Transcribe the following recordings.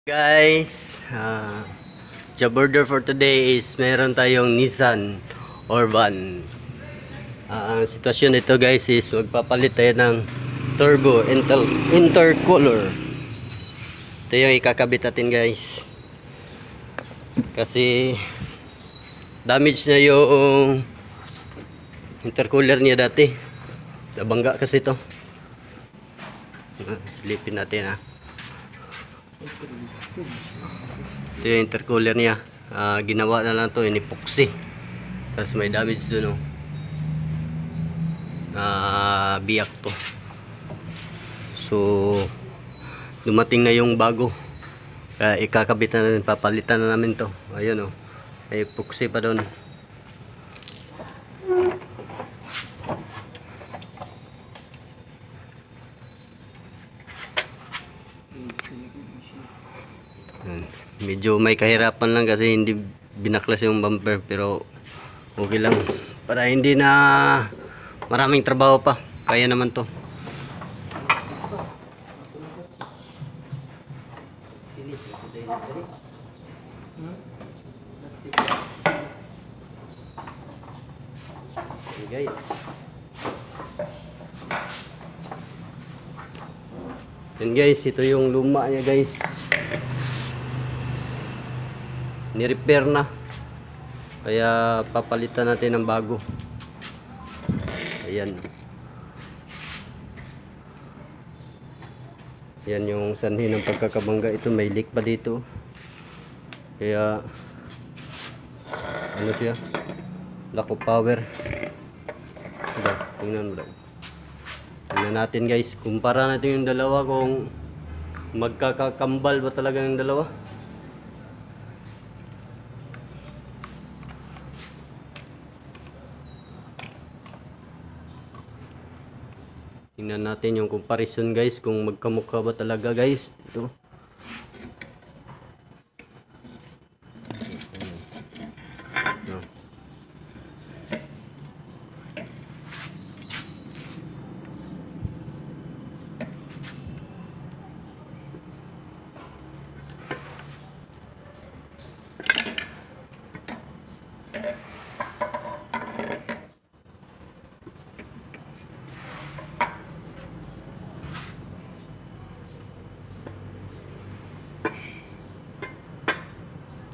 Guys, job order for today is meron tayong Nissan Orban. Ang sitwasyon nito guys is magpapalit tayo ng turbo intercooler. Ito yung ikakabit natin guys. Kasi damage na yung intercooler niya dati. Nabangga kasi ito. Silipin natin ha. Ito yung intercooler niya. Ginawa na lang to in epoxy. Tapos may damage dun biyak to. So dumating na yung bago. Kaya ikakabit na namin, papalitan na namin to. Ayun may epoxy pa doon. Medyo may kahirapan lang kasi hindi binaklas yung bumper, pero okay lang para hindi na maraming trabaho pa, kaya naman to. Okay, guys, yan guys, ito yung luma niya guys, ni-repair na, kaya papalitan natin ng bago. Ayan, yan yung sanhi ng pagkakabangga. Ito may leak pa dito, kaya ano siya, lack of power. Tingnan mo daw. Tingnan natin guys, kumpara natin yung dalawa kung magkakakambal ba talaga yung dalawa. Tingnan natin yung comparison guys, kung magkamukha ba talaga guys. Ito. No.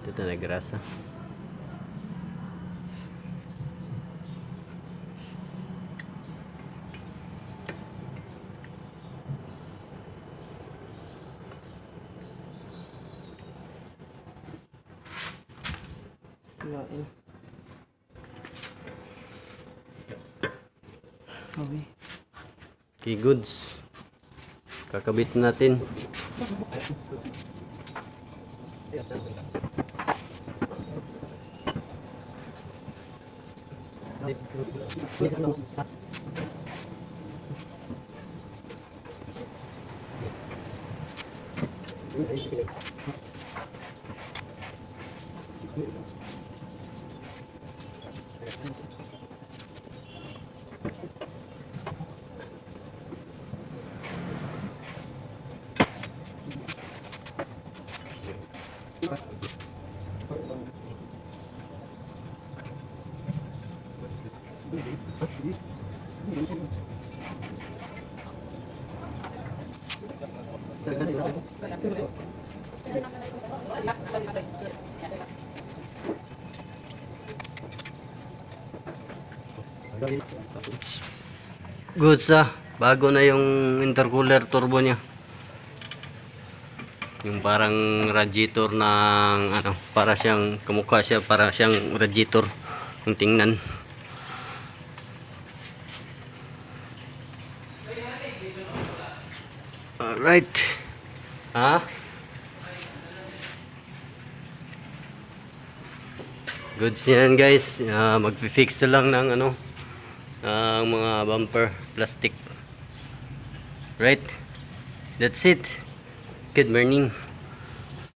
Ito na grasa. Okay, goods. Kakabit natin. Good bago na yung intercooler turbo niya. Yung parang radiator ng para siyang kamukha siya, para siyang radiator kung tingnan. Alright. Goods yan guys. Magfi-fix na lang ng ang mga bumper plastic. Right, that's it. Good morning.